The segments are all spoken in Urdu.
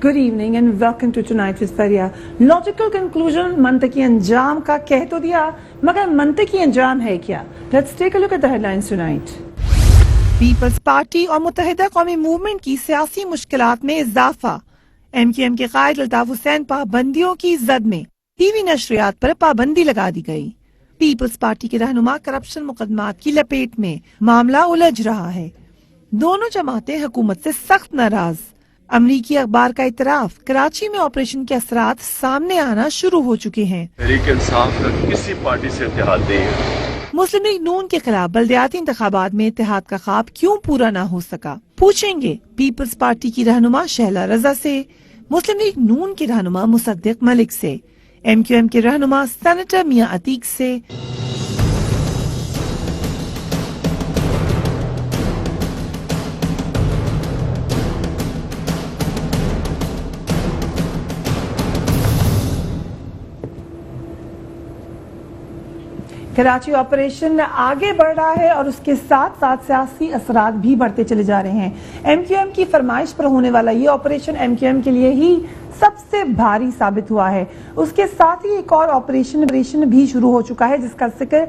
Good evening and welcome to Tonight with Faria. Logical conclusion منطقی انجام کا کہہ تو دیا مگر منطقی انجام ہے کیا؟ Let's take a look at the headlines tonight. Peoples Party اور متحدہ قومی موومنٹ کی سیاسی مشکلات میں اضافہ. ایم کیو ایم کے قائد الطاف حسین پابندیوں کی زد میں ٹی وی نشریات پر پابندی لگا دی گئی. پیپلز پارٹی کے رہنما کرپشن مقدمات کی لپیٹ میں معاملہ الجھ رہا ہے. دونوں جماعتیں حکومت سے سخت ناراض. امریکی اخبار کا اعتراف کراچی میں آپریشن کے اثرات سامنے آنا شروع ہو چکے ہیں. تحریک انصاف کا کسی پارٹی سے اتحاد نہیں ہے. مسلم لیگ نون کے خلاف بلدیاتی انتخابات میں اتحاد کا خواب کیوں پورا نہ ہو سکا؟ پوچھیں گے پیپلز پارٹی کی رہنما شہلا رضا سے، مسلم لیگ نون کے رہنما مصدق ملک سے، ایم کیو ایم کے رہنما سینیٹر میاں عتیق سے. کراچی آپریشن آگے بڑھ رہا ہے اور اس کے ساتھ ساتھ سیاسی اثرات بھی بڑھتے چلے جا رہے ہیں. ایم کیو ایم کی فرمائش پر ہونے والا یہ آپریشن ایم کیو ایم کے لیے ہی سب سے بھاری ثابت ہوا ہے. اس کے ساتھ ہی ایک اور آپریشن بھی شروع ہو چکا ہے جس کا ذکر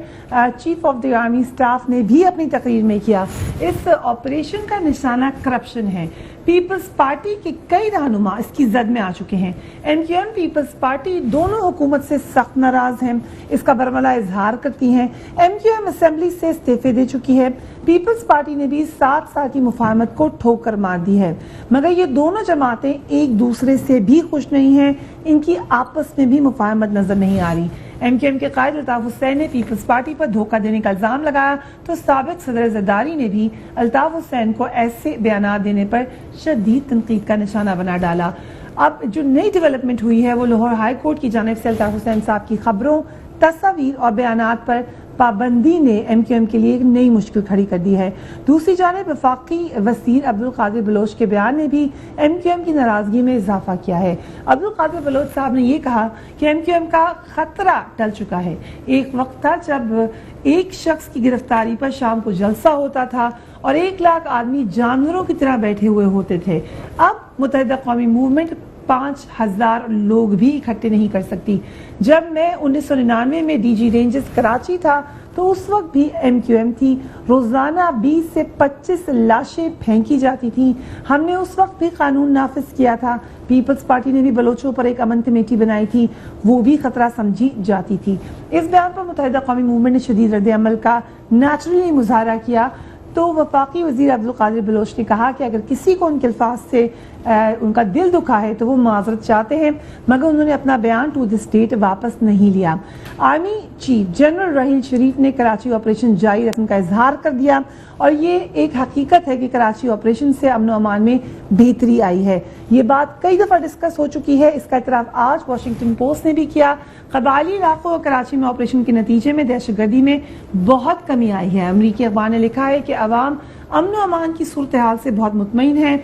chief of the army staff نے بھی اپنی تقریر میں کیا. اس آپریشن کا نشانہ کرپشن ہے. پیپلز پارٹی کے کئی رہنما اس کی زد میں آ چکے ہیں. M Q M Peoples Party دونوں حکومت سے سخت ناراض ہیں. اس کا برملا اظہار کرتی ہیں. ایم کیو ایم اسمبلی سے استعفے دے چکی ہے. پیپلز پارٹی نے بھی 7 سال کی مفاہمت کو ٹھوکر مار دی ہے. مگر یہ دونوں جماعتیں ایک دوسرے سے بھی خوش نہیں ہیں. ان کی آپس میں بھی مفاہمت نظر نہیں آ رہی. ایم کیو ایم کے قائد الطاف حسین نے پیپلز پارٹی پر دھوکہ دینے کا الزام لگایا تو سابق صدر زرداری نے بھی الطاف حسین کو ایسے بیانات دینے پر شدید تنقید کا نشانہ بنا ڈالا. اب جو نئی ڈیولپمنٹ ہوئی ہے وہ لاہور ہائی کورٹ کی جانب سے الطاف حسین صاحب کی خبروں، تصاویر اور بیانات پر پابندی نے ایم کیو ایم کے لیے ایک نئی مشکل کھڑی کر دی ہے. دوسری جانب وفاقی وزیر عبدالقادر بلوچ کے بیان نے بھی ایم کیو ایم کی ناراضگی میں اضافہ کیا ہے. عبدالقادر بلوچ صاحب نے یہ کہا کہ ایم کیو ایم کا خطرہ ٹل چکا ہے. ایک وقت تھا جب ایک شخص کی گرفتاری پر شام کو جلسہ ہوتا تھا اور 1 لاکھ آدمی جانوروں کی طرح بیٹھے ہوئے ہوتے تھے. اب متحدہ قومی موومنٹ 5000 لوگ بھی اکٹھے نہیں کر سکتی. جب میں 1999 میں ڈی جی رینجز کراچی تھا تو اس وقت بھی ایم کیو ایم تھی. روزانہ 20 سے 25 لاشیں پھینکی جاتی تھیں. ہم نے اس وقت بھی قانون نافذ کیا تھا. پیپلز پارٹی نے بھی بلوچوں پر ایک امن کمیٹی بنائی تھی، وہ بھی خطرہ سمجھی جاتی تھی. اس بیان پر متحدہ قومی موومنٹ نے شدید رد عمل کا نیچرلی مظاہرہ کیا تو وفاقی وزیر عبدالقادر بلوچ نے کہا کہ اگر کسی کو ان کے الفاظ سے ان کا دل دکھا ہے تو وہ معذرت چاہتے ہیں، مگر انہوں نے اپنا بیان ٹو دس ڈیٹ واپس نہیں لیا. Army chief general Raheel Sharif نے کراچی آپریشن جاری رکھنے کا اظہار کر دیا اور یہ ایک حقیقت ہے کہ کراچی آپریشن سے امن و امان میں بہتری آئی ہے. یہ بات کئی دفعہ ڈسکس ہو چکی ہے. اس کا اعتراف آج واشنگٹن پوسٹ نے بھی کیا. قبائلی علاقوں اور کراچی میں آپریشن کے نتیجے میں دہشت گردی میں بہت کمی آئی ہے. امریکی اخبار نے لکھا ہے کہ عوام امن و امان کی صورتحال سے بہت مطمئن ہیں.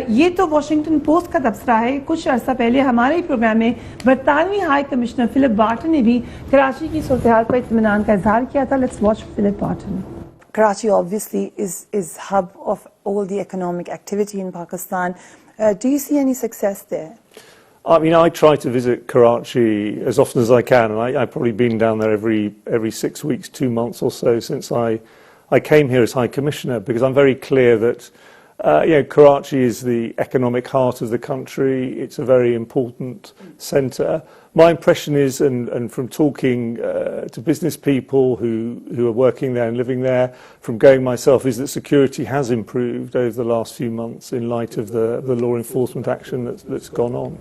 یہ تو واشنگٹن پوسٹ کا تبصرہ ہے. کچھ عرصہ پہلے ہمارے پروگرام میں برطانوی ہائی کمشنر فلپ بارٹن نے بھی کراچی کی صورتحال پر اطمینان کا اظہار کیا تھا. Let's watch Philip Barton. Karachi obviously is hub of all the economic activity in Pakistan. Do you see any success there? I mean, I try to visit Karachi as often as I can, and I've probably been down there every 6 weeks, 2 months or so since I came here as High Commissioner, because I'm very clear that Karachi is the economic heart of the country. It's a very important centre. My impression is, and from talking to business people who are working there and living there, from going myself, is that security has improved over the last few months in light of the law enforcement action that's gone on.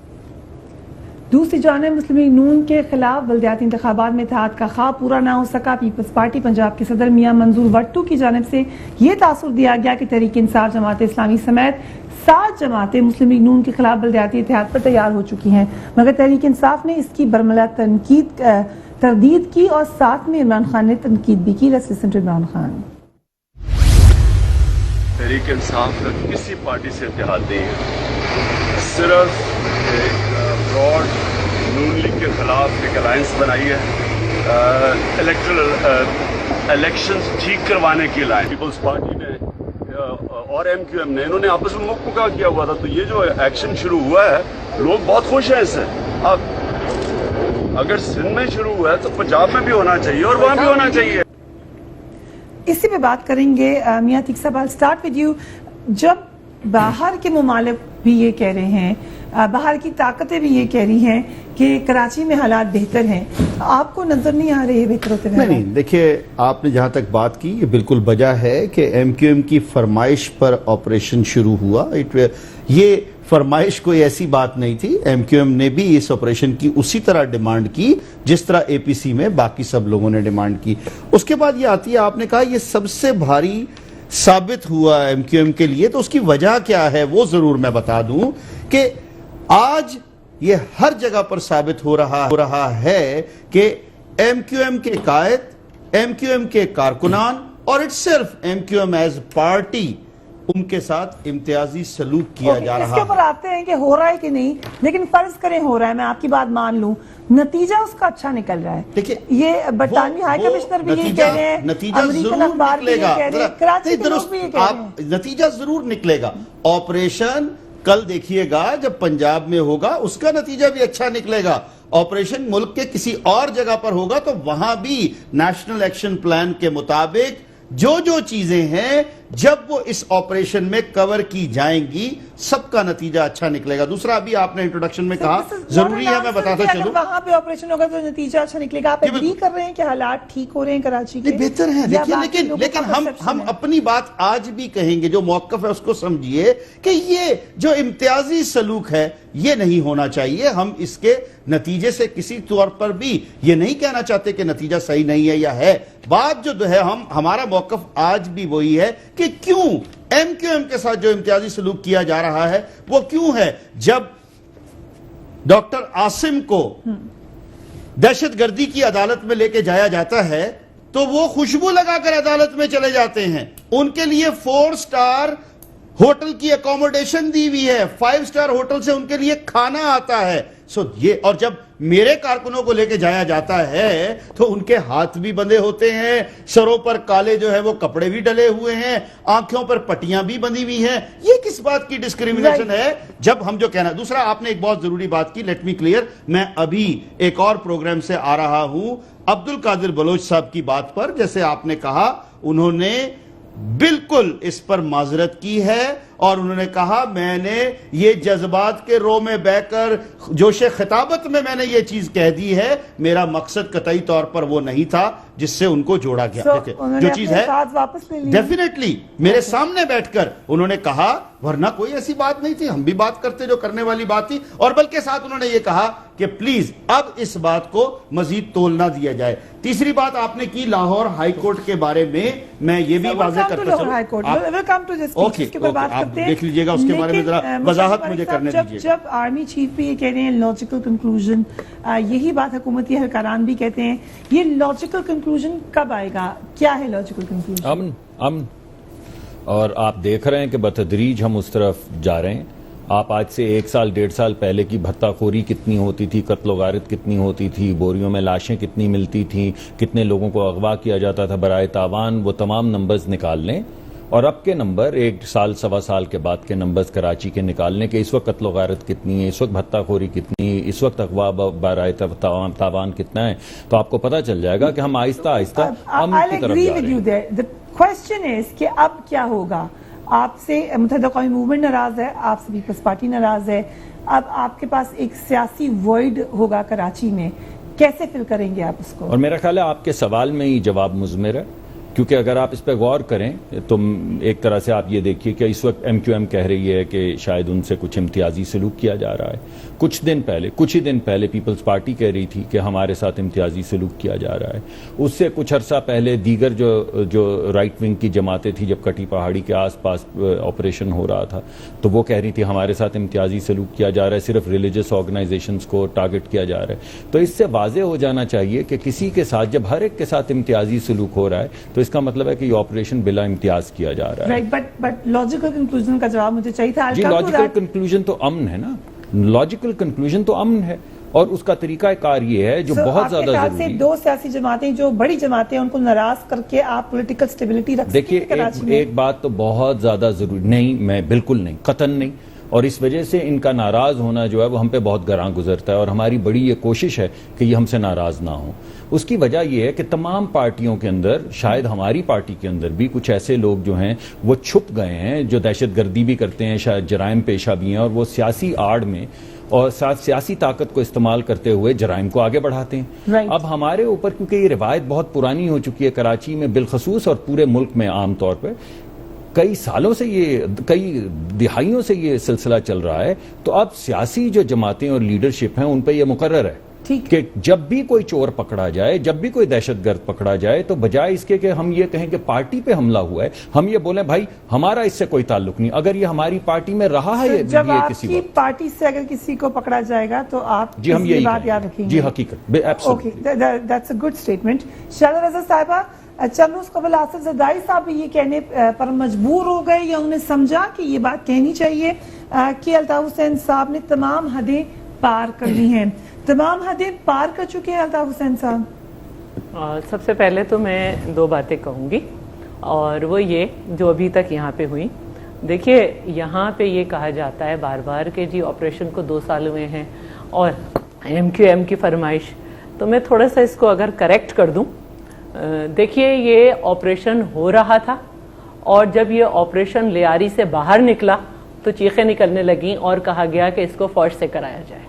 دوسری جانب مسلم لیگ نون کے خلاف بلدیاتی انتخابات میں اتحاد کا خواب پورا نہ ہو سکا. پیپلز پارٹی پنجاب کے صدر میاں منظور وٹو کی جانب سے یہ تاثر دیا گیا کہ تحریک انصاف، جماعت اسلامی سمیت 7 جماعتیں مسلم لیگ نون کے خلاف بلدیاتی اتحاد پر تیار ہو چکی ہیں. مگر تحریک انصاف نے اس کی برملا تردید کی اور ساتھ میں عمران خان نے تنقید بھی کی. Let's listen to Imran Khan. Tehreek Insaf کا کسی پارٹی سے اتحاد نہیں ہے. صرف براڈ نون لیگ کے خلاف ایک الائنس بنائی ہے الیکشنز ٹھیک کروانے کی الائنس. پیپلز پارٹی نے اور ایم کیو ایم نے انہوں نے آپس میں مکہ کیا ہوا تھا. تو یہ جو ایکشن شروع ہوا ہے لوگ بہت خوش ہیں اس سے. اب اگر سندھ میں شروع ہوا ہے تو پنجاب میں بھی ہونا چاہیے اور وہاں بھی ہونا چاہیے. اسی پہ بات کریں گے. میاں عتیق صاحب I'll start with you. جب باہر کے ممالک بھی یہ کہہ رہے ہیں, باہر کی طاقتیں بھی یہ کہہ رہی ہیں کہ کراچی میں حالات بہتر ہیں, آپ کو نظر نہیں آ رہے یہ بہتر ہوتے ہوئے؟ نہیں, دیکھیے آپ نے جہاں تک بات کی یہ بالکل بجا ہے کہ ایم کیو ایم کی فرمائش پر آپریشن شروع ہوا. یہ فرمائش کوئی ایسی بات نہیں تھی. ایم کیو ایم نے بھی اس آپریشن کی اسی طرح ڈیمانڈ کی جس طرح اے پی سی میں باقی سب لوگوں نے ڈیمانڈ کی. اس کے بعد یہ آتی ہے, آپ نے کہا یہ سب سے بھاری ثابت ہوا ایم کیو ایم کے لیے, تو اس کی وجہ کیا ہے وہ ضرور میں بتا دوں کہ آج یہ ہر جگہ پر ثابت ہو رہا ہے کہ ایم کیو ایم کے قائد, ایم کیو ایم کے کارکنان اور اٹ صرف M Q M as party ان کے ساتھ امتیازی سلوک کیا جا رہا ہے. اس کے اوپر آتے ہیں کہ ہو رہا ہے کہ نہیں, لیکن فرض کریں ہو رہا ہے, میں آپ کی بات مان لوں, نتیجہ اس کا اچھا نکل رہا ہے. دیکھیں یہ برطانوی ہائی کمشنر بھی یہ کہہ رہے ہیں, نتیجہ ضرور نکلے گا, نتیجہ ضرور نکلے گا. آپریشن کل دیکھیے گا جب پنجاب میں ہوگا اس کا نتیجہ بھی اچھا نکلے گا. آپریشن ملک کے کسی اور جگہ پر ہوگا تو وہاں بھی نیشنل ایکشن پلان کے مطابق جو چیزیں ہیں جب وہ اس آپریشن میں کور کی جائیں گی سب کا نتیجہ اچھا نکلے گا. دوسرا ابھی آپ نے انٹروڈکشن میں کہا, ضروری ہے میں بتاتا چلوں, اگر وہاں پہ آپریشن ہوگا تو نتیجہ اچھا نکلے گا. آپ ایگری کر رہے ہیں کہ حالات ٹھیک ہو رہے ہیں کراچی کے؟ بہتر ہیں. دیکھیے لیکن ہم اپنی بات آج بھی کہیں گے, جو موقف ہے اس کو سمجھیے کہ یہ جو امتیازی سلوک ہے یہ نہیں ہونا چاہیے. ہم اس کے نتیجے سے کسی طور پر بھی یہ نہیں کہنا چاہتے کہ نتیجہ صحیح نہیں ہے یا ہے. بات جو ہے ہمارا موقف آج بھی وہی ہے کہ کیوں ایم کیو ایم کے ساتھ جو امتیازی سلوک کیا جا رہا ہے وہ کیوں ہے. جب ڈاکٹر عاصم کو دہشت گردی کی عدالت میں لے کے جایا جاتا ہے تو وہ خوشبو لگا کر عدالت میں چلے جاتے ہیں. ان کے لیے 4 سٹار ہوٹل کی اکوموڈیشن دی ہوئی ہے, 5 سٹار ہوٹل سے ان کے لیے کھانا آتا ہے. اور جب میرے کارکنوں کو لے کے جایا جاتا ہے تو ان کے ہاتھ بھی بندھے ہوتے ہیں, سروں پر کالے جو ہے وہ کپڑے بھی ڈلے ہوئے ہیں, آنکھوں پر پٹیاں بھی بندھی ہوئی ہیں. یہ کس بات کی ڈسکریمنیشن ہے جب ہم جو کہنا. دوسرا آپ نے ایک بہت ضروری بات کی, لیٹ می کلیئر, میں ابھی ایک اور پروگرام سے آ رہا ہوں عبد القادر بلوچ صاحب کی بات پر. جیسے آپ نے کہا انہوں نے بالکل اس پر معذرت کی ہے اور انہوں نے کہا میں نے یہ جذبات کے رو میں بہ کر جوش خطابت میں نے یہ چیز کہہ دی ہے, میرا مقصد قطعی طور پر وہ نہیں تھا جس سے ان کو جوڑا گیا. جو چیز ہے ڈیفینیٹلی میرے سامنے بیٹھ کر انہوں نے کہا, ورنہ کوئی ایسی بات نہیں تھی, ہم بھی بات کرتے جو کرنے والی بات تھی. اور بلکہ ساتھ انہوں نے یہ کہا کہ پلیز اب اس بات کو مزید تول نہ دیا جائے. تیسری بات آپ نے کی لاہور ہائی کورٹ کے بارے میں یہ بھی واضح کرتا چلوں, دیکھ لیجئے گا اس کے بارے میں ذرا وضاحت مجھے کرنے دیجئے. جب آرمی چیف بھی یہ کہہ رہے ہیں لاجیکل کنکلوژن, یہی بات حکومتی اہلکاران بھی کہتے ہیں, یہ لاجیکل کنکلوژن کب آئے گا؟ کیا ہے لاجیکل کنکلوژن؟ امن. اور آپ دیکھ رہے ہیں کہ بتدریج ہم اس طرف جا رہے ہیں. آپ آج سے 1 سال 1.5 سال پہلے کی بھتہ خوری کتنی ہوتی تھی, قتل و غارت کتنی ہوتی تھی, بوریوں میں لاشیں کتنی ملتی تھیں, کتنے لوگوں کو اغوا کیا جاتا تھا برائے تاوان, وہ تمام نمبرز نکال لیں. اور اب کے نمبر 1 سال 1.25 سال کے بعد کے نمبرز کراچی کے نکالنے کے, اس وقت قتل و غارت کتنی ہے, اس وقت بھتہ خوری کتنی ہے, اس وقت اغوا برائے تاوان کتنا ہے, تو آپ کو پتہ چل جائے گا کہ ہم آہستہ آہستہ امن کی طرف جا رہے ہیں. The question is کہ اب کیا ہوگا؟ آپ سے متحدہ قومی موومنٹ ناراض ہے, آپ سے پیپلز پارٹی ناراض ہے, اب آپ کے پاس ایک سیاسی وائڈ ہوگا کراچی میں, کیسے فل کریں گے آپ اس کو؟ اور میرا خیال ہے آپ کے سوال میں ہی جواب مضمر ہے, کیونکہ اگر آپ اس پہ غور کریں تو ایک طرح سے آپ یہ دیکھیے کہ اس وقت ایم کیو ایم کہہ رہی ہے کہ شاید ان سے کچھ امتیازی سلوک کیا جا رہا ہے. کچھ ہی دن پہلے پیپلز پارٹی کہہ رہی تھی کہ ہمارے ساتھ امتیازی سلوک کیا جا رہا ہے. اس سے کچھ عرصہ پہلے دیگر جو رائٹ ونگ کی جماعتیں تھیں, جب کٹی پہاڑی کے آس پاس آپریشن ہو رہا تھا تو وہ کہہ رہی تھی ہمارے ساتھ امتیازی سلوک کیا جا رہا ہے, صرف ریلیجس آرگنائزیشنز کو ٹارگٹ کیا جا رہا ہے. تو اس سے واضح ہو جانا چاہیے کہ کسی کے ساتھ جب ہر ایک کے ساتھ امتیازی سلوک ہو رہا ہے تو اس کا مطلب ہے کہ یہ آپریشن بلا امتیاز کیا جا رہا ہے. بٹ لاجیکل کنکلوژن کا جواب مجھے چاہیے تھا. جی لاجیکل کنکلوژن تو امن ہے نا, لاجیکل کنکلوژن تو امن ہے. اور اس کا طریقہ کار یہ ہے جو بہت زیادہ ضروری ہے. دو سیاسی جماعتیں جو بڑی جماعتیں ان کو ناراض کر کے آپ پولیٹیکل سٹیبلٹی رکھ سکتے ہیں کراچی میں؟ ایک بات تو بہت زیادہ ضروری نہیں، میں بالکل نہیں، قطعاً نہیں، اور اس وجہ سے ان کا ناراض ہونا جو ہے وہ ہم پہ بہت گراں گزرتا ہے، اور ہماری بڑی یہ کوشش ہے کہ یہ ہم سے ناراض نہ ہوں. اس کی وجہ یہ ہے کہ تمام پارٹیوں کے اندر، شاید ہماری پارٹی کے اندر بھی کچھ ایسے لوگ جو ہیں وہ چھپ گئے ہیں، جو دہشت گردی بھی کرتے ہیں، شاید جرائم پیشہ بھی ہیں، اور وہ سیاسی آڑ میں اور سیاسی طاقت کو استعمال کرتے ہوئے جرائم کو آگے بڑھاتے ہیں. اب ہمارے اوپر کیونکہ یہ روایت بہت پرانی ہو چکی ہے کراچی میں بالخصوص اور پورے ملک میں عام طور پہ، کئی سالوں سے کئی دہائیوں سے یہ سلسلہ چل رہا ہے، تو اب سیاسی جو جماعتیں اور لیڈرشپ ہیں ان پہ یہ مقرر ہے کہ جب بھی کوئی چور پکڑا جائے، جب بھی کوئی دہشت گرد پکڑا جائے، تو بجائے اس کے کہ ہم یہ کہیں کہ پارٹی پہ حملہ ہوا ہے، ہم یہ بولیں بھائی ہمارا اس سے کوئی تعلق نہیں، اگر یہ ہماری پارٹی میں رہا ہے یہ جب آپ کسی کی پارٹی سے اگر کسی کو پکڑا جائے گا تو آپ جی ہم یہی بات یاد رکھیں گے. جی حقیقت that's a good statement. Shehla رضا صاحبہ، چند روز قبل آصف زرداری صاحب یہ کہنے پر مجبور ہو گئے یا انہیں سمجھا کہ یہ بات کہنی چاہیے کہ الطاف حسین صاحب نے تمام حدیں پار کر لی ہیں. تمام حدیں پار کر چکے ہیں الطاف حسین صاحب؟ سب سے پہلے تو میں دو باتیں کہوں گی، اور وہ یہ جو ابھی تک یہاں پہ ہوئی. دیکھیے یہاں پہ یہ کہا جاتا ہے بار بار کہ جی آپریشن کو 2 سال ہوئے ہیں اور MQM کی فرمائش، تو میں تھوڑا سا اس کو اگر کریکٹ کر دوں. دیکھیے یہ آپریشن ہو رہا تھا، اور جب یہ آپریشن لیاری سے باہر نکلا تو چیخیں نکلنے لگیں اور کہا گیا کہ اس کو فوج سے کرایا جائے.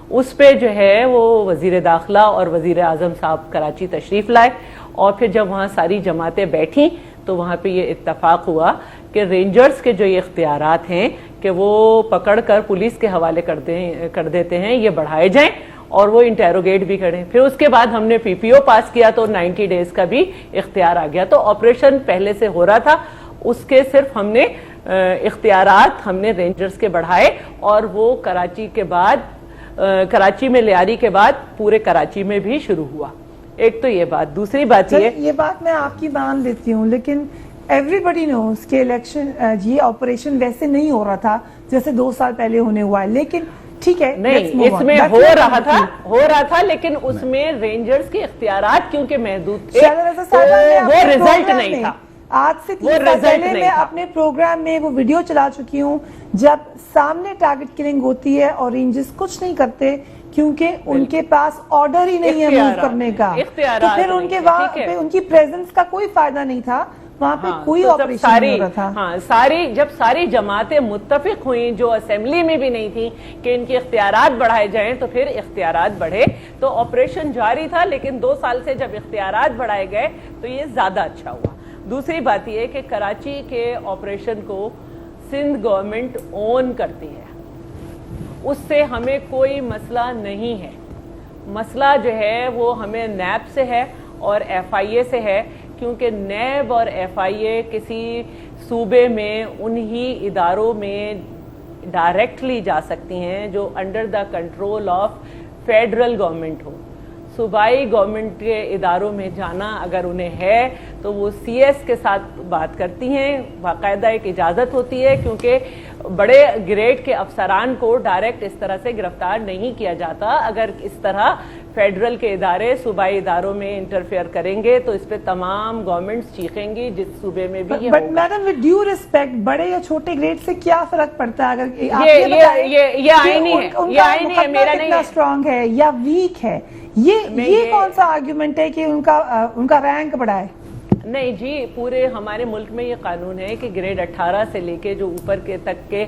اس پہ جو ہے وہ وزیر داخلہ اور وزیر اعظم صاحب کراچی تشریف لائے، اور پھر جب وہاں ساری جماعتیں بیٹھیں تو وہاں پہ یہ اتفاق ہوا کہ رینجرز کے جو یہ اختیارات ہیں کہ وہ پکڑ کر پولیس کے حوالے کر دیتے ہیں، یہ بڑھائے جائیں اور وہ انٹیروگیٹ بھی کریں. پھر اس کے بعد ہم نے PPO پاس کیا تو 90 ڈیز کا بھی اختیار آ گیا. تو آپریشن پہلے سے ہو رہا تھا، اس کے صرف ہم نے اختیارات ہم نے رینجرز کے بڑھائے، اور وہ کراچی میں لیاری کے بعد پورے کراچی میں بھی شروع ہوا. ایک تو یہ بات. دوسری بات یہ بات میں آپ کی مان لیتی ہوں، لیکن ایوری بڈی نوز کہ الیکشن یہ آپریشن ویسے نہیں ہو رہا تھا جیسے 2 سال پہلے ہونے ہوا ہے، لیکن ٹھیک ہے نہیں، اس میں ہو رہا تھا لیکن اس میں رینجرز کے اختیارات کیونکہ محدود تھے، وہ رزلٹ نہیں تھا. آج سے 3 سال پہلے میں اپنے پروگرام میں وہ ویڈیو چلا چکی ہوں جب سامنے ٹارگٹ کلنگ ہوتی ہے اور رینجرز کچھ نہیں کرتے کیونکہ ان کے پاس آرڈر ہی نہیں ہے موو کرنے کا، تو پھر ان کے وہاں پہ ان کی پریزنس کا کوئی فائدہ نہیں تھا، وہاں پہ کوئی آپریشن نہیں ہو رہا تھا. جب ساری جماعتیں متفق ہوئیں جو اسمبلی میں بھی نہیں تھیں کہ ان کے اختیارات بڑھائے جائیں، تو پھر اختیارات بڑھے تو آپریشن جاری تھا. لیکن 2 سال سے جب اختیارات بڑھائے گئے تو یہ زیادہ اچھا ہوا. دوسری بات یہ کہ کراچی کے آپریشن کو سندھ گورنمنٹ اون کرتی ہے، اس سے ہمیں کوئی مسئلہ نہیں ہے. مسئلہ جو ہے وہ ہمیں نیب سے ہے اور FIA سے ہے، کیونکہ نیب اور FIA کسی صوبے میں انہی اداروں میں ڈائریکٹلی جا سکتی ہیں جو under the control of federal government ہو. صوبائی گورنمنٹ کے اداروں میں جانا اگر انہیں ہے تو وہ CS کے ساتھ بات کرتی ہیں، باقاعدہ ایک اجازت ہوتی ہے، کیونکہ بڑے گریڈ کے افسران کو ڈائریکٹ اس طرح سے گرفتار نہیں کیا جاتا. اگر اس طرح فیڈرل کے ادارے صوبائی اداروں میں انٹرفیئر کریں گے تو اس پہ تمام گورنمنٹس چیخیں گی جس صوبے میں بھی یہ ہوگا. But madam with due respect بڑے یا چھوٹے گریڈ سے کیا فرق پڑتا ہے؟ اگر یہ آئینی ہے، یہ آئینی ہے، میرا نہیں ہے. اسٹرانگ ہے یا ویک ہے، یہ کون سا آرگیومنٹ ہے کہ ان کا رینک بڑھا ہے؟ نہیں جی، پورے ہمارے ملک میں یہ قانون ہے کہ گریڈ 18 سے لے کے جو اوپر کے تک کے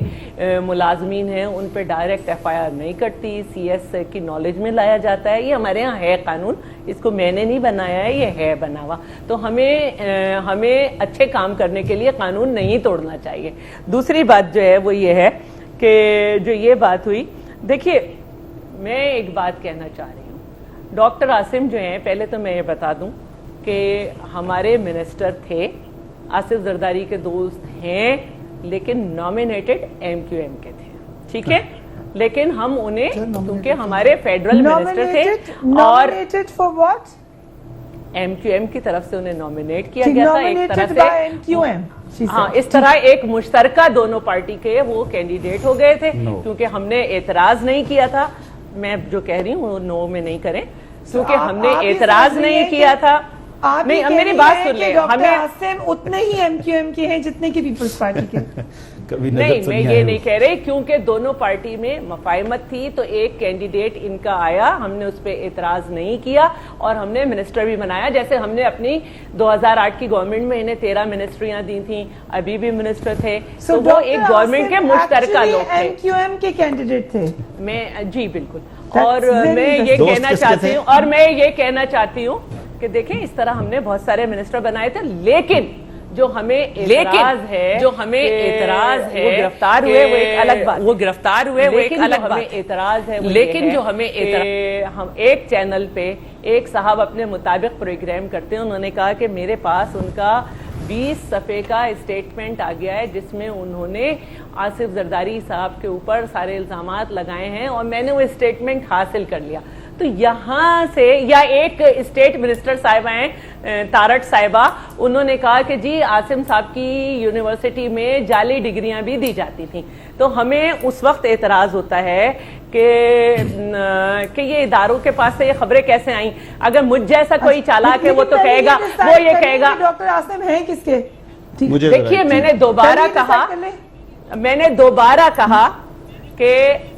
ملازمین ہیں ان پہ ڈائریکٹ FIR نہیں کرتی، CS کی نالج میں لایا جاتا ہے. یہ ہمارے ہاں ہے قانون، اس کو میں نے نہیں بنایا ہے، یہ ہے بنا ہوا. تو ہمیں اچھے کام کرنے کے لیے قانون نہیں توڑنا چاہیے. دوسری بات جو ہے وہ یہ ہے کہ جو یہ بات ہوئی، دیکھیے میں ایک بات کہنا چاہ رہی ہوں. ڈاکٹر عاصم جو ہیں، پہلے تو میں یہ بتا دوں کہ ہمارے منسٹر تھے، آصف زرداری کے دوست ہیں، لیکن نامینیٹڈ MQM کے تھے، ٹھیک ہے. لیکن ہم انہیں کیونکہ ہمارے فیڈرل منسٹر تھے اور MQM کی طرف سے انہیں نامینیٹ کیا گیا تھا ایک طرح سے. ہاں، اس طرح ایک مشترکہ دونوں پارٹی کے وہ کینڈیڈیٹ ہو گئے تھے، کیونکہ ہم نے اعتراض نہیں کیا تھا. میں جو کہہ رہی ہوں وہ نو میں نہیں کریں کیونکہ ہم نے اعتراض نہیں کیا تھا. نہیں, میری بات سن لیں. ڈاکٹر عاصم اتنے ہی ایم کیو ایم کے ہیں جتنے کی پیپلز پارٹی کے. نہیں, میں یہ نہیں کہہ رہی کیونکہ دونوں پارٹی میں مفاہمت تھی تو ایک کینڈیڈیٹ ان کا آیا, ہم نے اس پہ اعتراض نہیں کیا اور ہم نے منسٹر بھی بنایا. جیسے ہم نے اپنی 2008 کی گورنمنٹ میں انہیں 13 منسٹریاں دی تھیں, ابھی بھی منسٹر تھے, تو وہ ایک گورنمنٹ کے مشترکہ لوگ تھے. ایم کیو ایم کے کینڈیڈیٹ تھے. میں جی بالکل. اور میں یہ کہنا چاہتی ہوں کہ دیکھیں اس طرح ہم نے بہت سارے منسٹر بنائے تھے, لیکن جو ہمیں اعتراض ہے وہ گرفتار ہوئے وہ ایک الگ بات. وہ گرفتار ہوئے وہ ایک الگ بات. اعتراض ہے لیکن جو ہمیں ہم ایک چینل پہ ایک صاحب اپنے مطابق پروگرام کرتے ہیں, انہوں نے کہا کہ میرے پاس ان کا 20 صفحے کا اسٹیٹمنٹ آ گیا ہے جس میں انہوں نے آصف زرداری صاحب کے اوپر سارے الزامات لگائے ہیں اور میں نے وہ اسٹیٹمنٹ حاصل کر لیا. تو یہاں سے یا ایک اسٹیٹ منسٹر صاحبہ ہیں تارٹ صاحبہ, انہوں نے کہا کہ جی عاصم صاحب کی یونیورسٹی میں جعلی ڈگریاں بھی دی جاتی تھیں. تو ہمیں اس وقت اعتراض ہوتا ہے کہ یہ اداروں کے پاس سے یہ خبریں کیسے آئیں. اگر مجھ جیسا کوئی چالاک ہے وہ تو کہے گا, وہ یہ کہے گا. ڈاکٹر عاصم ہیں کس کے؟ دیکھیے میں نے دوبارہ کہا کہ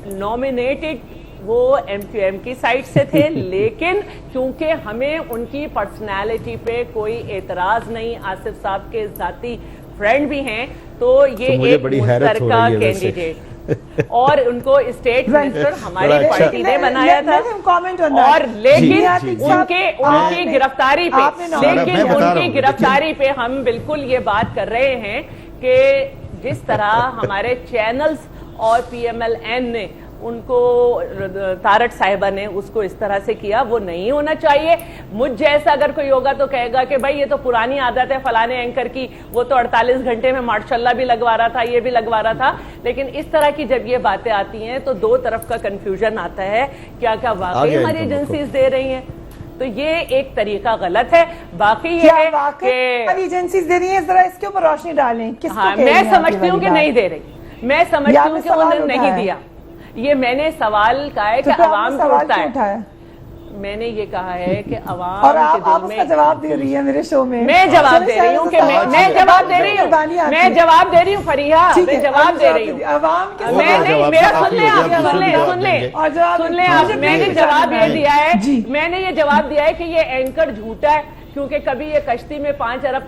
نامینیٹڈ وہ ایم کیو ایم کی سائٹ سے تھے, لیکن کیونکہ ہمیں ان کی پرسنالٹی پہ کوئی اعتراض نہیں, آصف صاحب کے ذاتی فرینڈ بھی ہیں, تو یہ ایک مشترکہ کینڈیڈیٹ اور ان کو اسٹیٹ منسٹر ہماری پارٹی نے بنایا تھا. اور لیکن ان کی گرفتاری پہ ہم بالکل یہ بات کر رہے ہیں کہ جس طرح ہمارے چینلز اور پی ایم ایل این نے ان کو تارٹ صاحبہ نے اس کو اس طرح سے کیا, وہ نہیں ہونا چاہیے. مجھ جیسا اگر کوئی ہوگا تو کہے گا کہ بھائی یہ تو پرانی عادت ہے فلانے اینکر کی, وہ تو 48 گھنٹے میں ماشاء اللہ بھی لگوا رہا تھا, یہ بھی لگوا رہا تھا. لیکن اس طرح کی جب یہ باتیں آتی ہیں تو دو طرف کا کنفیوژن آتا ہے, کیا واقعی ہماری ایجنسیز دے رہی ہیں, تو یہ ایک طریقہ غلط ہے. باقی یہ ہے کہ ایجنسیز دے رہی ہیں, ذرا اس کے اوپر روشنی ڈالیں. ہاں, میں سمجھتی ہوں کہ نہیں دے رہی, میں سمجھتی ہوں کہ انہوں نے نہیں دیا. یہ میں نے سوال کہا ہے کہ عوام کو اٹھتا ہے. میں نے یہ کہا ہے کہ عوام اور آپ اس کا جواب دے رہی ہے میرے شو میں. میں جواب دے رہی ہوں کہ میں جواب دے رہی ہوں فریحہ, میں جواب دے رہی ہوں. عوام کے میرا سن لیں آپ, میں نے جواب یہ دیا ہے, میں نے یہ جواب دیا ہے کہ یہ اینکر جھوٹا ہے کیونکہ کبھی یہ کشتی میں $5 ارب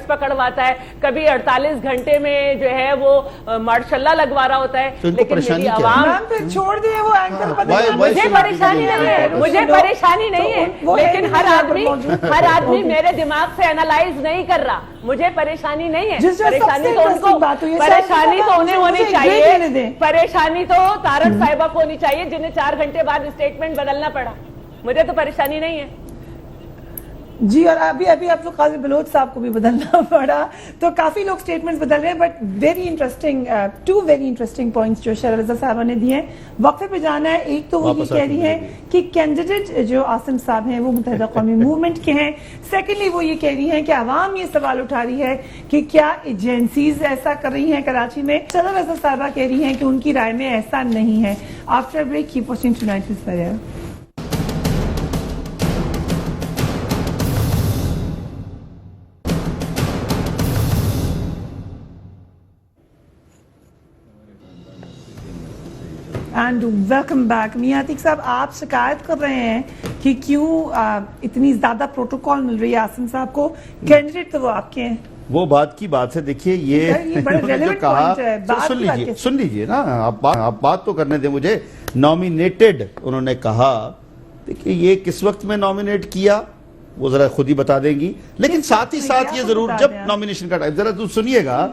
پکڑواتا ہے, کبھی 48 گھنٹے میں جو ہے وہ ماشاء اللہ لگوا رہا ہوتا ہے. لیکن میری عوام چھوڑ دیے وہ اینکر, مجھے پریشانی نہیں ہے, لیکن ہر آدمی میرے دماغ سے اینالائز نہیں کر رہا. مجھے پریشانی نہیں ہے, پریشانی تو ان کو, پریشانی تو انہیں ہونی چاہیے, پریشانی تو تارٹ صاحبہ کو ہونی چاہیے جنہیں 4 گھنٹے بعد اسٹیٹمنٹ بدلنا پڑا. مجھے تو پریشانی نہیں ہے. جی, اور ابھی آپ کو قاضی بلوچ صاحب کو بھی بدلنا پڑا, تو کافی لوگ سٹیٹمنٹس بدل رہے ہیں. But very interesting, 2 very interesting points جو شہر رضا صاحبہ نے دیے ہیں. وقفے پہ جانا ہے. ایک تو وہ یہ کہہ رہی ہیں کہ کینڈیڈیٹ جو عاصم صاحب ہیں وہ متحدہ قومی موومنٹ کے ہیں. سیکنڈلی وہ یہ کہہ رہی ہیں کہ عوام یہ سوال اٹھا رہی ہے کہ کیا ایجنسیز ایسا کر رہی ہیں کراچی میں. شہر رضا صاحبہ کہہ رہی ہیں کہ ان کی رائے میں ایسا نہیں ہے. After break keep watching tonight with Fareeha. And welcome back. Mian Atiq صاحب, آپ شکایت کر رہے ہیں کہ کیوں اتنی زیادہ پروٹوکال مل رہی ہے عاصم صاحب کو, کینڈیڈیٹ تو وہ آپ کے ہیں. وہ بات کی بات ہے. دیکھیے یہ جو کہا, سن لیجئے نا, آپ بات تو کرنے دیں مجھے. نامینیٹڈ انہوں نے کہا, دیکھیے یہ کس وقت میں نامینیٹ کیا وہ ذرا خود ہی بتا دیں گی, لیکن ساتھ ہی ساتھ یہ ضرور جب نامینیشن کا ٹائم, ذرا تو سنیے گا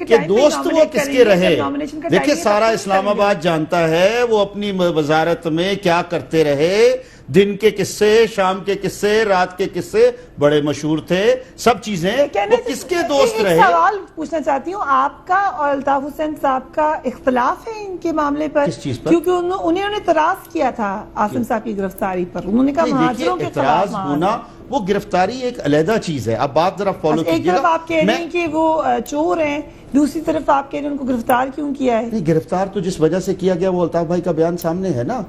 کہ دوست وہ کس کے رہے. دیکھیں سارا اسلام آباد جانتا ہے وہ اپنی وزارت میں کیا کرتے رہے. دن کے قصے, شام کے قصے, رات کے قصے بڑے مشہور تھے, سب چیزیں. وہ کس کے دوست رہے. سوال پوچھنا چاہتی ہوں, آپ کا اور الطاف حسین صاحب کا اختلاف ہے ان کے معاملے پر؟ کس چیز پر؟ کیونکہ انہوں نے اعتراض کیا تھا عاصم صاحب کی گرفتاری پر. انہوں نے کہا مہاجروں کے اعتراض ہونا وہ گرفتاری ایک علیحدہ چیز ہے. اب بات ذرا فالو ایک کیجیے طرف گا. آپ کہہ رہے ہیں کہ وہ چور ہیں, دوسری طرف آپ کہہ رہے ہیں ان کو گرفتار کیوں کیا ہے؟ نہیں, گرفتار تو جس وجہ سے کیا گیا وہ الطاف بھائی کا بیان سامنے ہے نا.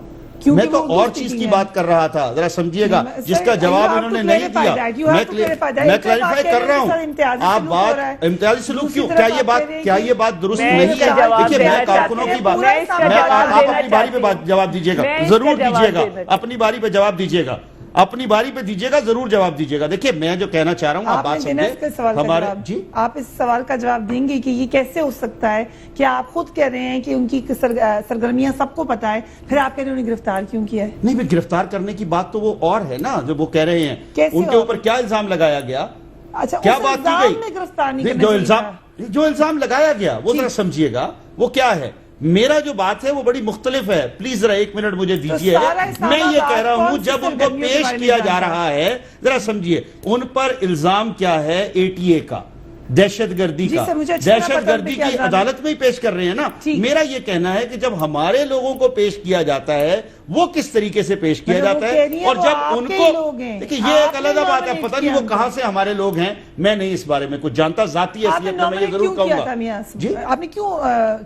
کیونکہ میں تو وہ اور دوسری چیز چیز کی ہے. بات کر رہا تھا, ذرا سمجھیے گا, جس کا جواب انہوں نے نہیں دیا. میں کلیریفائی کر رہا ہوں. آپ بات امتیازی سلوک کیوں, کیا یہ بات درست نہیں ہے؟ دیکھیے میں کارکنوں کی بات, آپ اپنی باری پہ جواب دیجیے گا, ضرور دیجیے گا, اپنی باری پہ جواب دیجیے گا, اپنی باری پہ دیجیے گا, ضرور جواب دیجیے گا. دیکھیں میں جو کہنا چاہ رہا ہوں آپ بات سمجھیں. ہمارے جی آپ اس سوال کا جواب دیں گے کہ یہ کیسے ہو سکتا ہے کہ آپ خود کہہ رہے ہیں کہ ان کی سرگرمیاں سب کو پتا ہے, پھر آپ کہہ رہے ہیں انہیں گرفتار کیوں کیا ہے؟ نہیں, بھی گرفتار کرنے کی بات تو وہ اور ہے نا جو وہ کہہ رہے ہیں. ان کے اوپر کیا الزام لگایا گیا, اچھا کیا بات کی گئی, گرفتار نہیں کرنا جو الزام لگایا گیا وہ ذرا سمجھیے گا وہ کیا ہے. میرا جو بات ہے وہ بڑی مختلف ہے. پلیز ذرا 1 منٹ مجھے دیجیے. میں یہ کہہ رہا ہوں جب ان کو پیش کیا جا رہا ہے, ذرا سمجھیے, ان پر الزام کیا ہے, ATA کا, دہشت گردی کا, دہشت گردی کی عدالت میں ہی پیش کر رہے ہیں نا. میرا یہ کہنا ہے کہ جب ہمارے لوگوں کو پیش کیا جاتا ہے وہ کس طریقے سے پیش کیا جاتا ہے, اور جب ان کو دیکھیں یہ ایک علیحدہ بات ہے, پتہ نہیں وہ کہاں سے ہمارے لوگ ہیں, میں نہیں اس بارے میں کچھ جانتا, ذاتی حیثیت میں یہ ضرور کہوں گا. جی آپ نے کیوں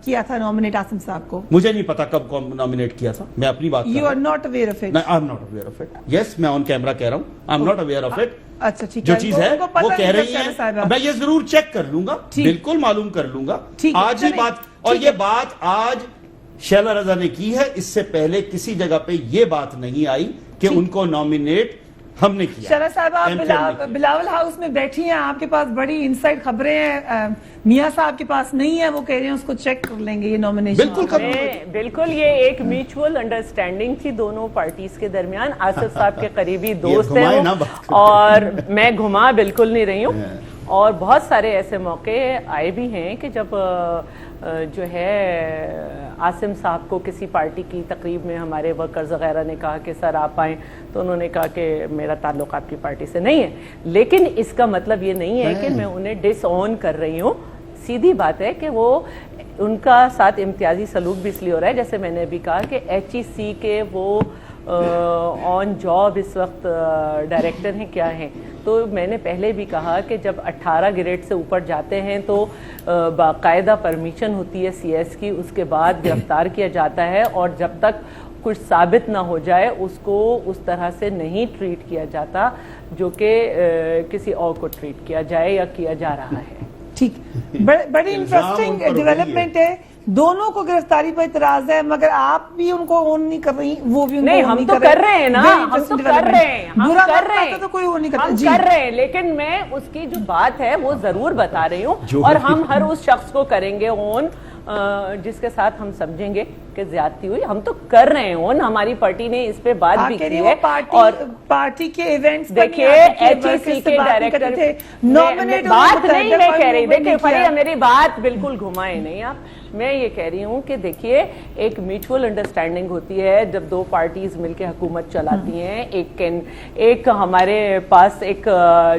کیا تھا نومینیٹ عاصم صاحب کو؟ مجھے نہیں پتا کب نومینیٹ کیا تھا, میں اپنی بات You are not aware of it. I'm not aware of it. Yes, میں آن کیمرہ کہہ رہا ہوں, I'm not aware of it. اچھا ٹھیک جو چیز ہے وہ کہہ رہی ہیں, میں یہ ضرور چیک کر لوں گا, بالکل معلوم کر لوں گا. آج ہی بات, اور یہ بات آج شیلا رضا نے کی ہے, اس سے پہلے کسی جگہ پہ یہ بات نہیں آئی کہ ان کو نومینیٹ ہم نے کیا. شیلا صاحب آپ بلاول ہاؤس میں بیٹھی ہیں, آپ کے پاس بڑی انسائٹ خبریں ہیں, میاں صاحب کے پاس نہیں ہے, وہ کہہ رہے ہیں اس کو چیک کر لیں گے یہ نومینیشن. بالکل یہ ایک میوچول انڈرسٹینڈنگ تھی دونوں پارٹیز کے درمیان. آصف صاحب کے قریبی دوست ہیں اور میں گھما بالکل نہیں رہی ہوں, اور بہت سارے ایسے موقع آئے بھی ہیں کہ جب جو ہے عاصم صاحب کو کسی پارٹی کی تقریب میں ہمارے ورکرز وغیرہ نے کہا کہ سر آپ آئیں, تو انہوں نے کہا کہ میرا تعلق آپ کی پارٹی سے نہیں ہے. لیکن اس کا مطلب یہ نہیں ہے کہ میں انہیں ڈس اون کر رہی ہوں. سیدھی بات ہے کہ وہ ان کا ساتھ امتیازی سلوک بھی اس لیے ہو رہا ہے, جیسے میں نے ابھی کہا کہ HEC کے وہ آن جاب اس وقت ڈائریکٹر ہیں, کیا ہیں. تو میں نے پہلے بھی کہا کہ جب 18 گریڈ سے اوپر جاتے ہیں تو باقاعدہ پرمیشن ہوتی ہے CS کی, اس کے بعد گرفتار کیا جاتا ہے, اور جب تک کچھ ثابت نہ ہو جائے اس کو اس طرح سے نہیں ٹریٹ کیا جاتا جو کہ کسی اور کو ٹریٹ کیا جائے یا کیا جا رہا ہے. ٹھیک, بڑی انٹرسٹنگ ڈیولپمنٹ ہے. دونوں کو گرفتاری پر اعتراض ہے, مگر آپ بھی ان کو اون نہیں کر رہی, وہ بھی نہیں, ہم تو کر رہے ہیں نا, ہم تو کر رہے ہیں, ہم کر رہے ہیں, لیکن میں اس کی جو بات ہے وہ ضرور بتا رہی ہوں, اور ہم ہر اس شخص کو کریں گے اون جس کے ساتھ ہم سمجھیں گے کہ زیادتی ہوئی. ہم تو کر رہے ہیں اون, ہماری پارٹی نے اس پہ بات بھی کی ہے. اور پارٹی کے ایونٹس دیکھیے HEC کے ڈائریکٹر بات نہیں میں کہہ رہی, دیکھیں فریا میری بات بالکل گھمائے نہیں آپ. میں یہ کہہ رہی ہوں کہ دیکھیے ایک میوچول انڈرسٹینڈنگ ہوتی ہے جب دو پارٹیز مل کے حکومت چلاتی ہیں. ایک ہمارے پاس ایک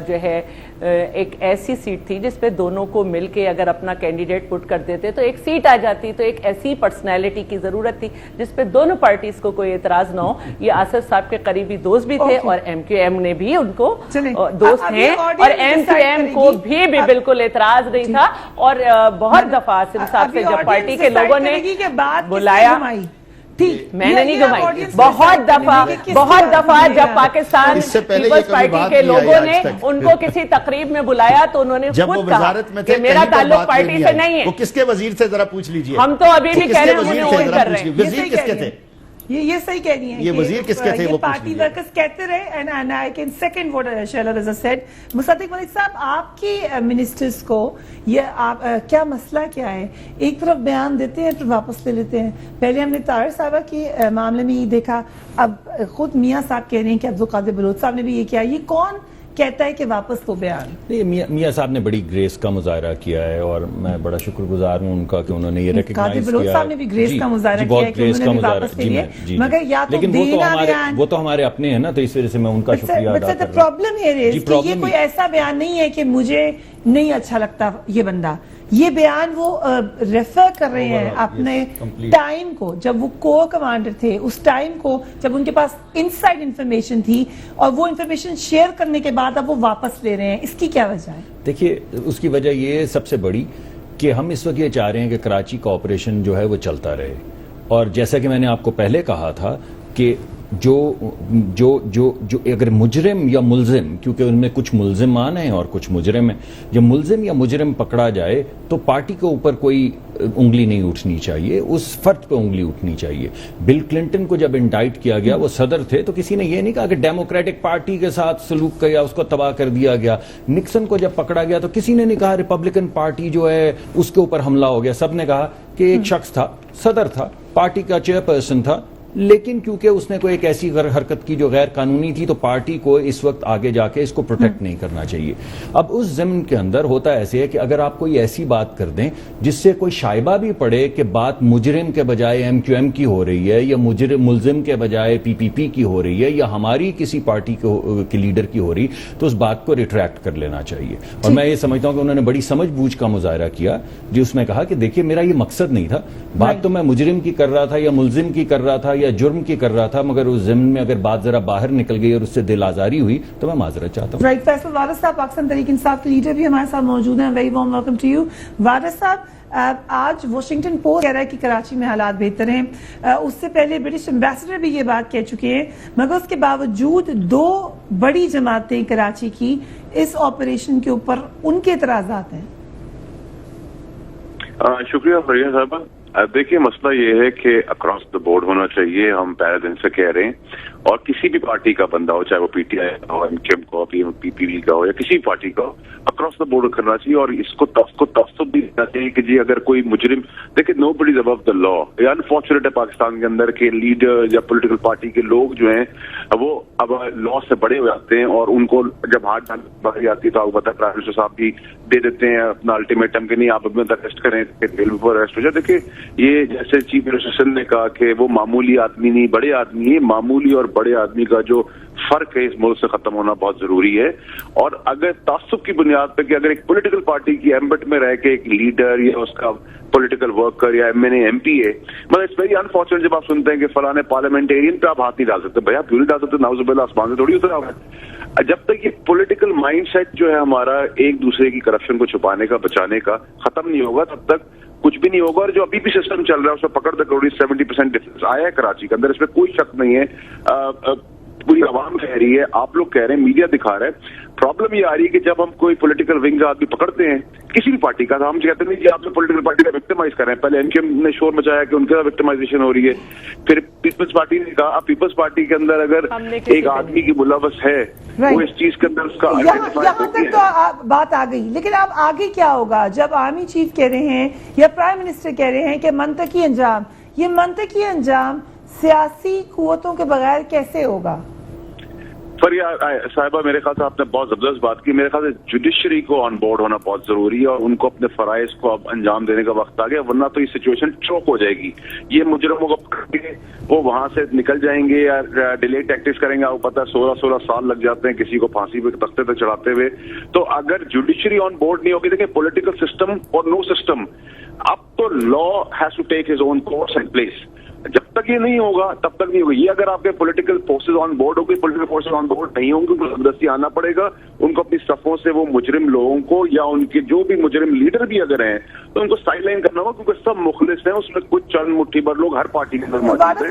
جو ہے ایک ایسی سیٹ تھی جس پہ دونوں کو مل کے اگر اپنا کینڈیڈیٹ پٹ کر دیتے تو ایک سیٹ آ جاتی, تو ایک ایسی پرسنالٹی کی ضرورت تھی جس پہ دونوں پارٹیز کو کوئی اعتراض نہ ہو. یہ آصف صاحب کے قریبی دوست بھی تھے اور MQM نے بھی ان کو دوست ہیں, اور MQM کو بھی بالکل اعتراض نہیں تھا. اور بہت دفعہ آصف صاحب سے جب پارٹی کے لوگوں نے بلایا, میں نے نہیں گھمائی, بہت دفعہ جب پاکستان پیپلز پارٹی کے لوگوں نے ان کو کسی تقریب میں بلایا تو انہوں نے خود کہا کہ میرا تعلق پارٹی سے نہیں ہے. وہ کس کے وزیر سے ذرا پوچھ لیجئے. ہم تو ابھی بھی کہہ رہے ہیں انہیں اوئی کر رہے ہیں. وزیر کس کے تھے؟ یہ صحیح کہہ رہی ہیں, یہ وزیر کس کے تھے وہ پارٹی ورکرز کہتے رہے. and I can second what Sheila Raza said. مصدق ملک صاحب, آپ کی منسٹرز کو یہ کیا مسئلہ کیا ہے؟ ایک طرف بیان دیتے ہیں پھر واپس لے لیتے ہیں. پہلے ہم نے طاہر صاحبہ کے معاملے میں یہ دیکھا, اب خود میاں صاحب کہہ رہے ہیں کہ عبدالقادر بلوچ صاحب نے بھی یہ کیا. یہ کون کہتا ہے کہ واپس تو بیان؟ میاں صاحب نے بڑی گریس کا مظاہرہ کیا ہے اور میں بڑا شکر گزار ہوں ان کا کہ انہوں نے یہ ریکگنائز کیا. صاحب نے بھی گریس کا مظاہرہ کیا ہے کہ انہوں نے بھی واپس لے لیا, مگر یا تو دینا بیان, وہ تو ہمارے اپنے ہیں نا, تو اس وجہ سے میں ان کا شکریہ ادا کر رہا ہوں. پرابلم یہ کوئی ایسا بیان نہیں ہے کہ مجھے نہیں اچھا لگتا یہ بندہ, یہ بیان وہ ریفر کر رہے ہیں اپنے ٹائم کو جب وہ کور کمانڈر تھے, اس ٹائم کو جب ان کے پاس انسائڈ انفارمیشن تھی اور وہ انفارمیشن شیئر کرنے کے بعد اب وہ واپس لے رہے ہیں. اس کی کیا وجہ ہے؟ دیکھیے اس کی وجہ یہ سب سے بڑی کہ ہم اس وقت یہ چاہ رہے ہیں کہ کراچی کا آپریشن جو ہے وہ چلتا رہے, اور جیسا کہ میں نے آپ کو پہلے کہا تھا کہ جو اگر مجرم یا ملزم, کیونکہ ان میں کچھ ملزمان ہیں اور کچھ مجرم ہیں, جب ملزم یا مجرم پکڑا جائے تو پارٹی کے اوپر کوئی انگلی نہیں اٹھنی چاہیے, اس فرد پہ انگلی اٹھنی چاہیے. بل کلنٹن کو جب انڈائٹ کیا گیا, وہ صدر تھے, تو کسی نے یہ نہیں کہا کہ ڈیموکریٹک پارٹی کے ساتھ سلوک کیا, اس کو تباہ کر دیا گیا. نکسن کو جب پکڑا گیا تو کسی نے نہیں کہا ریپبلکن پارٹی جو ہے اس کے اوپر حملہ ہو گیا. سب نے کہا کہ ایک شخص تھا, صدر تھا, پارٹی کا چیئر پرسن تھا, لیکن کیونکہ اس نے کوئی ایک ایسی حرکت کی جو غیر قانونی تھی تو پارٹی کو اس وقت آگے جا کے اس کو پروٹیکٹ نہیں کرنا چاہیے. اب اس ضمن کے اندر ہوتا ایسے ہے کہ اگر آپ کوئی ایسی بات کر دیں جس سے کوئی شائبہ بھی پڑے کہ بات مجرم کے بجائے MQM کی ہو رہی ہے, یا ملزم کے بجائے PPP کی ہو رہی ہے, یا ہماری کسی پارٹی کے لیڈر کی ہو رہی, تو اس بات کو ریٹریکٹ کر لینا چاہیے. اور میں یہ سمجھتا ہوں کہ انہوں نے بڑی سمجھ بوجھ کا مظاہرہ کیا, جس میں کہا کہ دیکھیے میرا یہ مقصد نہیں تھا, بات تو میں مجرم کی کر رہا تھا یا ملزم کی کر رہا تھا یا جرم کی کر رہا تھا, مگر اس ضمن میں اگر بات ذرا باہر نکل گئی اور اس سے دل آزاری ہوئی تو میں معذرت چاہتا ہوں. رائٹ, فیصل وارث صاحب پاکستان تحریک انصاف کے لیڈر بھی ہمارے ساتھ موجود ہیں. Very warm welcome to you. Waris صاحب, آج واشنگٹن پوسٹ کہہ رہا ہے کہ کراچی میں حالات بہتر ہیں, اس سے پہلے برٹش ایمبیسڈر بھی یہ بات کہہ چکے ہیں, مگر اس کے باوجود دو بڑی جماعتیں کراچی کی اس آپریشن کے اوپر ان کے اعتراضات ہیں. شکریہ فریا صاحبہ. دیکھیے مسئلہ یہ ہے کہ اکراس دا بورڈ ہونا چاہیے, ہم پہلے دن سے کہہ رہے ہیں, اور کسی بھی پارٹی کا بندہ ہو, چاہے وہ PTI کا ہو, MQM کا ہو, PPP کا ہو, یا کسی پارٹی کا ہو, اکراس دا بورڈ کرنا چاہیے. اور اس کو تعصب بھی دینا چاہیے کہ جی اگر کوئی مجرم, دیکھیں نو بڈی از ابو دا لا. یہ انفارچونیٹ ہے پاکستان کے اندر کہ لیڈر یا پولیٹیکل پارٹی کے لوگ جو ہیں وہ اب لا سے بڑے ہو جاتے ہیں, اور ان کو جب ہاتھ بھاری آتی ہے تو آپ کو پتا ہے پرائم منسٹر صاحب بھی دے دیتے ہیں اپنا الٹیمیٹم کہ نہیں آپ ابھی اریسٹ کریں, بیل پر اریسٹ ہو جائے. دیکھیں یہ جیسے چیف منسٹر نے کہا کہ وہ معمولی آدمی نہیں, بڑے آدمی ہیں. معمولی اور بڑے آدمی کا جو فرق ہے اس ملک سے ختم ہونا بہت ضروری ہے. اور اگر تعصب کی بنیاد پہ کہ اگر ایک پولیٹیکل پارٹی کی ایمبٹ میں رہ کے ایک لیڈر یا اس کا پولیٹیکل ورکر یا MNA MP ہے, مطلب اٹس ویری انفارچونیٹ جب آپ سنتے ہیں کہ فلاں پارلیمنٹیرین پہ آپ ہاتھ نہیں ڈال سکتے. بھیا کیوں نہیں ڈال سکتے؟ نعوذ باللہ, آسمان سے تھوڑی اترا ہوا ہے. جب تک یہ پولیٹیکل مائنڈ سیٹ جو ہے ہمارا ایک دوسرے کی کرپشن کو چھپانے کا, بچانے کا ختم نہیں ہوگا, تب تک کچھ بھی نہیں ہوگا. اور جو ابھی بھی سسٹم چل رہا ہے اس میں پکڑ کروڑی 70% ڈفرنس آیا ہے کراچی کے اندر, اس میں کوئی شک نہیں ہے. پوری عوام کہہ رہی ہے, آپ لوگ کہہ رہے ہیں, میڈیا دکھا رہا ہے. پرابلم یہ آ رہی ہے کہ جب ہم کوئی پولیٹیکل ونگ کا آدمی پکڑتے ہیں کسی بھی پارٹی کا, تو ہم کہتے ہیں کہ آپ پولیٹیکل پارٹی کا وکٹمائز کر رہے ہیں. پہلے MQM نے شور مچایا کہ ان کا وکٹمائزیشن ہو رہی ہے, پھر پیپلز پارٹی نے کہا. اب پیپلز پارٹی کے اندر اگر ایک آدمی کی ملوث ہے وہ اس چیز کے اندر اس کا یہاں تک تو بات آ گئی, لیکن اب آگے کیا ہوگا جب آرمی چیف کہہ رہے ہیں یا پرائم منسٹر کہہ رہے ہیں کہ منطقی انجام, یہ منطقی انجام سیاسی قوتوں کے بغیر کیسے ہوگا؟ فریا صاحبہ میرے خیال سے آپ نے بہت زبردست بات کی. میرے خیال سے جوڈیشری کو آن بورڈ ہونا بہت ضروری ہے, اور ان کو اپنے فرائض کو اب انجام دینے کا وقت آ گیا, ورنہ تو یہ سچویشن چوک ہو جائے گی. یہ مجرموں کو پکڑ کے وہ وہاں سے نکل جائیں گے یا ڈیلے ٹیکٹکس کریں گے. آپ کو پتا ہے 16 سال لگ جاتے ہیں کسی کو پھانسی پہ تختے تک چڑھاتے ہوئے. تو اگر جوڈیشری آن بورڈ نہیں ہوگی, دیکھیں پولیٹیکل سسٹم اور نو سسٹم, اب تو law has to take his own course and place. جب تک یہ نہیں ہوگا تب تک نہیں ہوگا. یہ اگر آپ کے پولیٹیکل فورسز آن بورڈ ہوگی, پولیٹیکل فورسز آن بورڈ نہیں ہوں گے, ان کو زبردستی آنا پڑے گا. ان کو اپنی صفوں سے وہ مجرم لوگوں کو یا ان کے جو بھی مجرم لیڈر بھی اگر ہیں تو ان کو سائڈ لائن کرنا ہوگا, کیونکہ سب مخلص ہیں. اس میں کچھ چند مٹھی بھر لوگ ہر پارٹی کے اندر موجود ہیں.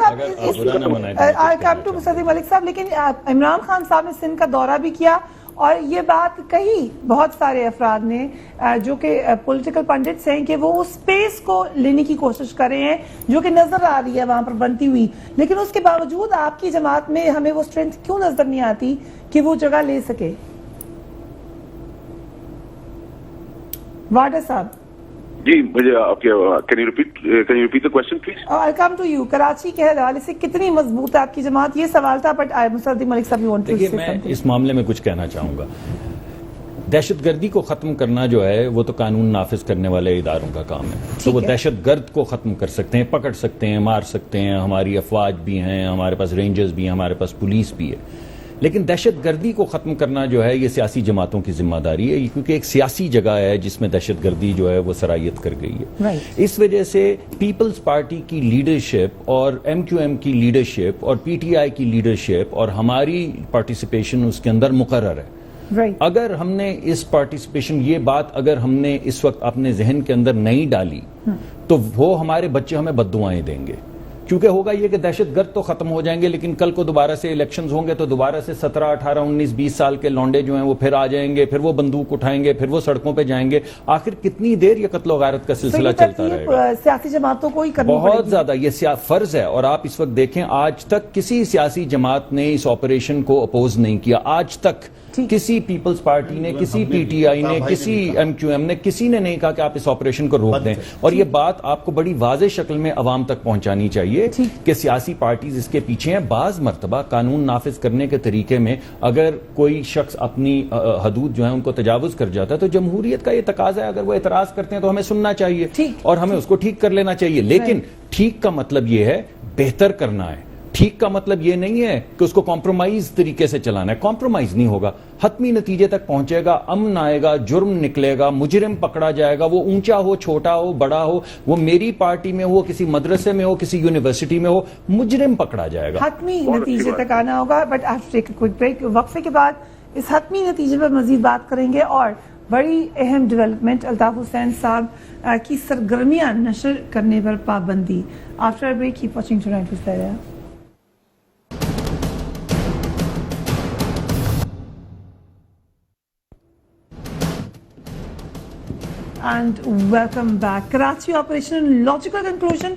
ملک صاحب, لیکن عمران خان صاحب نے سندھ کا دورہ بھی کیا اور یہ بات کہی بہت سارے افراد نے جو کہ پولیٹیکل پنڈٹس ہیں کہ وہ اس سپیس کو لینے کی کوشش کر رہے ہیں جو کہ نظر آ رہی ہے وہاں پر بنتی ہوئی, لیکن اس کے باوجود آپ کی جماعت میں ہمیں وہ اسٹرینتھ کیوں نظر نہیں آتی کہ وہ جگہ لے سکے؟ وارڈر صاحب جی, مجھے can you repeat the question please? I'll come to you. Karachi کے حوالے سے کتنی مضبوط ہے آپ کی جماعت, یہ سوال تھا. بٹ مصدق ملک صاحب want to say something. میں اس معاملے میں کچھ کہنا چاہوں گا. دہشت گردی کو ختم کرنا جو ہے وہ تو قانون نافذ کرنے والے اداروں کا کام ہے. تو وہ دہشت گرد کو ختم کر سکتے ہیں, پکڑ سکتے ہیں, مار سکتے ہیں. ہماری افواج بھی ہیں, ہمارے پاس رینجرز بھی ہیں, ہمارے پاس پولیس بھی ہے. لیکن دہشت گردی کو ختم کرنا جو ہے یہ سیاسی جماعتوں کی ذمہ داری ہے، کیونکہ ایک سیاسی جگہ ہے جس میں دہشت گردی جو ہے وہ سرایت کر گئی ہے. اس وجہ سے پیپلز پارٹی کی لیڈرشپ اور ایم کیو ایم کی لیڈرشپ اور پی ٹی آئی کی لیڈرشپ اور ہماری پارٹیسپیشن اس کے اندر مقرر ہے. اگر ہم نے اس پارٹیسپیشن یہ بات اگر ہم نے اس وقت اپنے ذہن کے اندر نہیں ڈالی تو وہ ہمارے بچے ہمیں بد دعائیں دیں گے، کیونکہ ہوگا یہ کہ دہشت گرد تو ختم ہو جائیں گے لیکن کل کو دوبارہ سے الیکشنز ہوں گے تو دوبارہ سے 17 18 19 20 سال کے لونڈے جو ہیں وہ پھر آ جائیں گے، پھر وہ بندوق اٹھائیں گے، پھر وہ سڑکوں پہ جائیں گے. آخر کتنی دیر یہ قتل و غارت کا سلسلہ چلتا رہے گا؟ سیاسی جماعتوں کو ہی کرنی پڑے گی. بہت زیادہ یہ فرض ہے. اور آپ اس وقت دیکھیں آج تک کسی سیاسی جماعت نے اس آپریشن کو اپوز نہیں کیا. آج تک کسی پیپلز پارٹی نے، کسی پی ٹی آئی نے، کسی ایم کیو ایم نے، کسی نے نہیں کہا کہ آپ اس آپریشن کو روک دیں. اور یہ بات آپ کو بڑی واضح شکل میں عوام تک پہنچانی چاہیے کہ سیاسی پارٹیز اس کے پیچھے ہیں. بعض مرتبہ قانون نافذ کرنے کے طریقے میں اگر کوئی شخص اپنی حدود جو ہیں ان کو تجاوز کر جاتا ہے تو جمہوریت کا یہ تقاضا ہے، اگر وہ اعتراض کرتے ہیں تو ہمیں سننا چاہیے اور ہمیں اس کو ٹھیک کر لینا چاہیے. لیکن ٹھیک کا مطلب یہ ہے بہتر کرنا ہے. ٹھیک کا مطلب یہ نہیں ہے کہ اس کو کمپرومائز طریقے سے چلانا ہے. کمپرومائز نہیں ہوگا، حتمی نتیجے تک پہنچے گا، امن آئے گا، جرم نکلے گا، مجرم پکڑا جائے گا، وہ اونچا ہو، چھوٹا ہو، بڑا ہو، وہ میری پارٹی میں ہو، کسی مدرسے میں ہو، کسی یونیورسٹی میں ہو، مجرم پکڑا جائے گا. حتمی نتیجے تک آنا ہوگا. بٹ آفٹر ایک کوئک بریک، وقفے کے بعد اس حتمی نتیجے پر مزید بات کریں گے. اور بڑی اہم ڈیولپمنٹ، الطاف حسین صاحب کی سرگرمیاں نشر کرنے پر پابندی. After break keep watching Toronto اسٹیریا. And welcome back. Karachi operation logical conclusion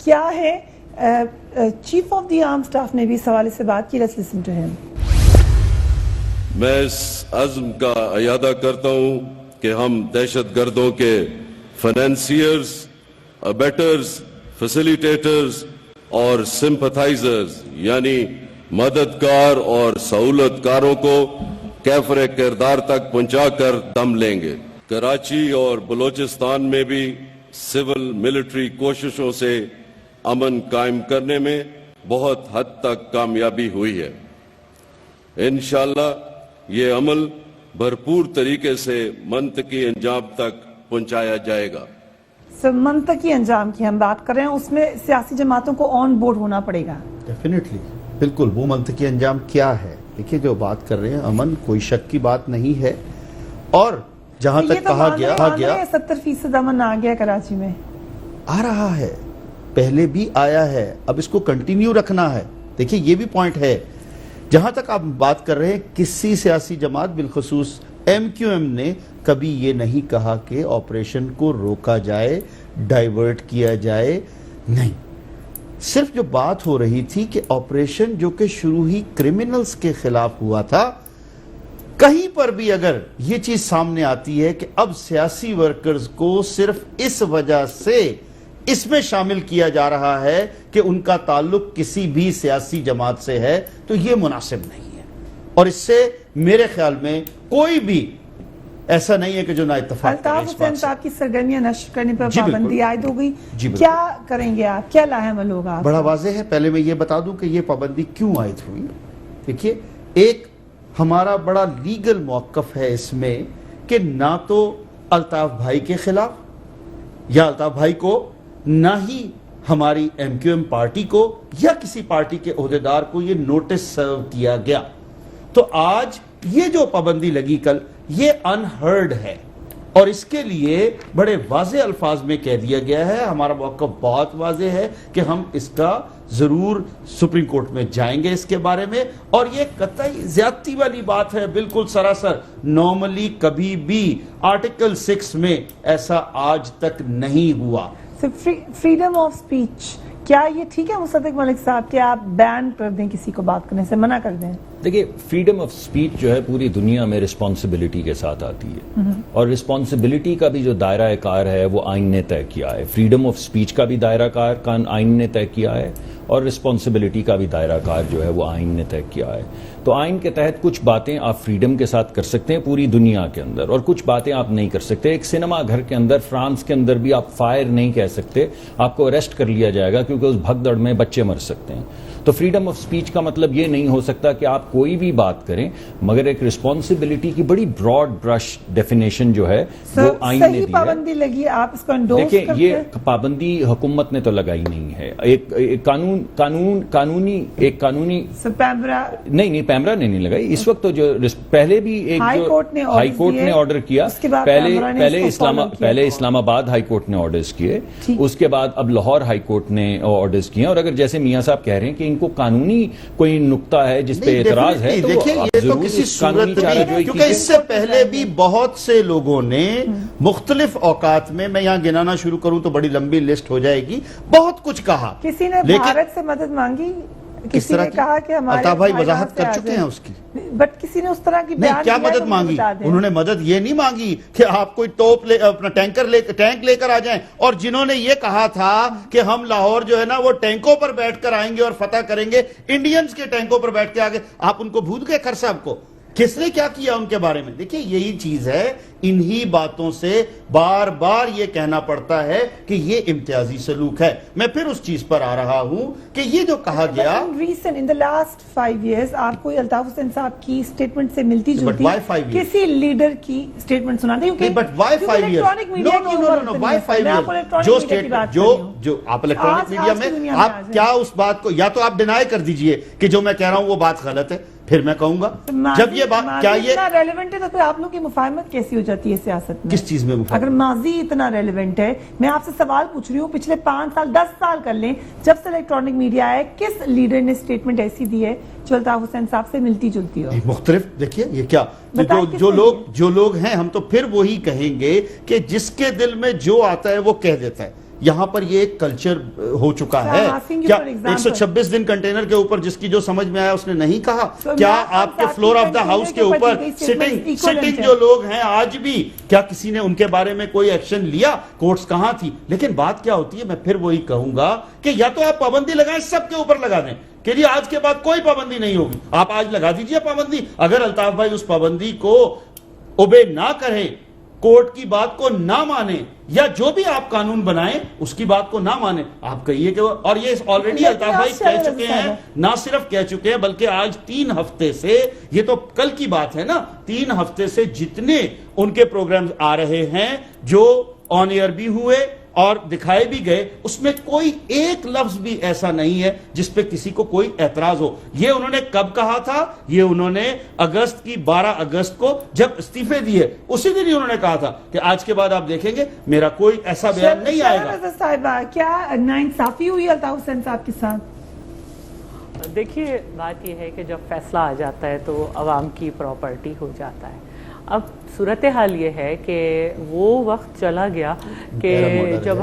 کیا ہے؟ Chief of the army staff نے بھی اس حوالے سے بات کی. لیٹس لسن ٹو ہم. میں اس عزم کا اعادہ کرتا ہوں کہ ہم دہشت گردوں کے فنانسیئرز، ابیٹرز، فیسیلیٹیٹرز اور سمپتھائزرز یعنی مددگار اور سہولت کاروں کو کیفر کردار تک پہنچا کر دم لیں گے. کراچی اور بلوچستان میں بھی سول ملٹری کوششوں سے امن قائم کرنے میں بہت حد تک کامیابی ہوئی ہے. انشاءاللہ یہ عمل بھرپور طریقے سے منطقی انجام تک پہنچایا جائے گا. منطقی انجام کی ہم بات کر رہے ہیں، اس میں سیاسی جماعتوں کو آن بورڈ ہونا پڑے گا. ڈیفینیٹلی، بالکل. وہ منطقی انجام کیا ہے؟ دیکھیے جو بات کر رہے ہیں امن، کوئی شک کی بات نہیں ہے. اور جہاں تک کہا گیا 70% امن آ گیا کراچی میں، آ رہا ہے، پہلے بھی آیا ہے، اب اس کو کنٹینیو رکھنا ہے. دیکھیں یہ بھی پوائنٹ ہے. جہاں تک آپ بات کر رہے ہیں، کسی سیاسی جماعت بالخصوص ایم کیو ایم نے کبھی یہ نہیں کہا کہ آپریشن کو روکا جائے، ڈائیورٹ کیا جائے. نہیں، صرف جو بات ہو رہی تھی کہ آپریشن جو کہ شروع ہی کرمنلز کے خلاف ہوا تھا، کہیں پر بھی اگر یہ چیز سامنے آتی ہے کہ اب سیاسی ورکرز کو صرف اس وجہ سے اس میں شامل کیا جا رہا ہے کہ ان کا تعلق کسی بھی سیاسی جماعت سے ہے، تو یہ مناسب نہیں ہے. اور اس سے میرے خیال میں کوئی بھی ایسا نہیں ہے کہ جو نا اتفاق. الطاف حسین صاحب کی سرگرمیاں نشر کرنے پر پابندی عائد ہو گئی. کیا کریں گے آپ؟ کیا لاحمل ہوگا؟ بڑا واضح ہے. پہلے میں یہ بتا دوں کہ یہ پابندی کیوں عائد ہوئی. دیکھیے، ایک ہمارا بڑا لیگل موقف ہے اس میں کہ نہ تو الطاف بھائی کے خلاف یا الطاف بھائی کو، نہ ہی ہماری ایم کیو ایم پارٹی کو یا کسی پارٹی کے عہدیدار کو یہ نوٹس سرو کیا گیا. تو آج یہ جو پابندی لگی کل، یہ انہرڈ ہے اور اس کے لیے بڑے واضح الفاظ میں کہہ دیا گیا ہے. ہمارا موقف بہت واضح ہے کہ ہم اس کا ضرور سپریم کورٹ میں جائیں گے اس کے بارے میں. اور یہ قطعی زیادتی والی بات ہے، بالکل سراسر. نارملی کبھی بھی آرٹیکل 6 میں ایسا آج تک نہیں ہوا. فریڈم آف سپیچ، کیا یہ ٹھیک ہے مصدق ملک صاحب کہ آپ بین کر دیں، کسی کو بات کرنے سے منع کر دیں؟ دیکھیے، فریڈم آف سپیچ جو ہے پوری دنیا میں رسپانسبلٹی کے ساتھ آتی ہے، اور رسپانسبلٹی کا بھی جو دائرہ کار ہے وہ آئین نے طے کیا ہے. فریڈم آف سپیچ کا بھی دائرہ کار آئین نے طے کیا ہے اور رسپانسبلٹی کا بھی دائرہ کار جو ہے وہ آئین نے طے کیا ہے. تو آئین کے تحت کچھ باتیں آپ فریڈم کے ساتھ کر سکتے ہیں پوری دنیا کے اندر، اور کچھ باتیں آپ نہیں کر سکتے. ایک سینما گھر کے اندر فرانس کے اندر بھی آپ فائر نہیں کہہ سکتے، آپ کو اریسٹ کر لیا جائے گا کیونکہ اس بھگدڑ میں بچے مر سکتے ہیں. تو فریڈم آف سپیچ کا مطلب یہ نہیں ہو سکتا کہ آپ کوئی بھی بات کریں، مگر ایک رسپانسبلٹی کی بڑی براڈ برش ڈیفینیشن جو ہے وہ آئین نے دی ہے۔ صحیح پابندی لگی ہے، آپ اس کو انڈورس کرتے ہیں؟ دیکھیں یہ پابندی حکومت نے تو لگائی نہیں ہے، ایک قانونی پیمرا نہیں پیمرا نے نہیں لگائی اس وقت، تو جو پہلے بھی ایک ہائی کورٹ نے آرڈر کیا، پہلے اسلام آباد ہائی کورٹ نے آرڈرز کیے، اس کے بعد اب لاہور ہائی کورٹ نے آرڈرز کیے، اور اگر جیسے میاں صاحب کہہ رہے ہیں کہ ان کو قانونی کوئی نقطہ ہے جس پہ اعتراض ہے تو دیکھیں یہ تو کسی صورت میں، کیونکہ اس سے پہلے بھی بہت سے لوگوں نے مختلف اوقات میں یہاں گنانا شروع کروں تو بڑی لمبی لسٹ ہو جائے گی، بہت کچھ کہا۔ کسی نے بھارت سے مدد مانگی، کسی نے کہا کہ ہمارے الطاف بھائی وضاحت کر چکے ہیں اس کی، بٹ کسی نے اس طرح کی نہیں کیا مدد مانگی؟ انہوں نے مدد یہ نہیں مانگی کہ آپ کوئی اپنا ٹینک لے کر آ جائیں، اور جنہوں نے یہ کہا تھا کہ ہم لاہور جو ہے نا وہ ٹینکوں پر بیٹھ کر آئیں گے اور فتح کریں گے، انڈینز کے ٹینکوں پر بیٹھ کے آگے، آپ ان کو بھول گئے کھر صاحب کو؟ کس نے کیا کیا ان کے بارے میں؟ دیکھیں یہی چیز ہے، انہی باتوں سے بار بار یہ کہنا پڑتا ہے کہ یہ امتیازی سلوک ہے۔ میں پھر اس چیز پر آ رہا ہوں کہ یہ جو کہا گیا in the last 5 years آپ کو الطاف حسین صاحب کی سٹیٹمنٹ سے ملتی جلتی کسی لیڈر کی سٹیٹمنٹ سنا دیں؟ But why 5 years? No, why 5 years? جو آپ الیکٹرانک میڈیا میں آپ کیا اس بات کو، یا تو آپ ڈینائی کر دیجئے کہ جو میں کہہ رہا ہوں وہ بات غلط ہے، پھر میں کہوں گا جب یہ بات کیا یہ اتنا ریلیونٹ ہے تو پھر آپ لوگ کی مفاہمت کیسی ہو جاتی ہے سیاست میں؟ کس چیز میں مفاہمت؟ اگر ماضی اتنا ریلیونٹ ہے، میں آپ سے سوال پوچھ رہی ہوں، پچھلے 5 سال 10 سال کر لیں جب سے الیکٹرانک میڈیا ہے، کس لیڈر نے سٹیٹمنٹ ایسی دی ہے جو الطاف حسین صاحب سے ملتی جلتی ہو؟ مختلف دیکھیے یہ کیا جو لوگ ہیں، ہم تو پھر وہی کہیں گے کہ جس کے دل میں جو آتا ہے وہ کہہ دیتا ہے۔ یہاں پر یہ ایک کلچر ہو چکا ہے، کیا 126 دن کنٹینر کے اوپر جس کی جو سمجھ میں آیا اس نے نہیں کہا؟ کیا آپ کے فلور آف دا ہاؤس کے اوپر سٹنگ جو لوگ ہیں آج بھی، کیا کسی نے ان کے بارے میں کوئی ایکشن لیا؟ کورٹس کہاں تھی؟ لیکن بات کیا ہوتی ہے، میں پھر وہی کہوں گا کہ یا تو آپ پابندی لگائیں، سب کے اوپر لگا دیں کہ لیے آج کے بعد کوئی پابندی نہیں ہوگی، آپ آج لگا دیجئے پابندی۔ اگر الطاف بھائی اس پابندی کو اوبے نہ کریں، کورٹ کی بات کو نہ مانیں، یا جو بھی آپ قانون بنائیں اس کی بات کو نہ مانیں، آپ کہیے کہ اور یہ آلریڈی الطاف بھائی کہہ چکے ہیں، نہ صرف کہہ چکے ہیں بلکہ آج 3 ہفتے سے، یہ تو کل کی بات ہے نا، 3 ہفتے سے جتنے ان کے پروگرامز آ رہے ہیں جو آن ایئر بھی ہوئے اور دکھائے بھی گئے، اس میں کوئی ایک لفظ بھی ایسا نہیں ہے جس پہ کسی کو کوئی اعتراض ہو۔ یہ انہوں نے کب کہا تھا؟ یہ انہوں نے 12 اگست کو جب استعفے دیے اسی دن ہی انہوں نے کہا تھا کہ آج کے بعد آپ دیکھیں گے میرا کوئی ایسا بیان نہیں آئے گا۔ صاحبہ کیا ناانصافی ہوئی الطاف حسین صاحب کے ساتھ؟ دیکھیے بات یہ ہے کہ جب فیصلہ آ جاتا ہے تو عوام کی پراپرٹی ہو جاتا ہے۔ اب صورتحال یہ ہے کہ وہ وقت چلا گیا کہ جب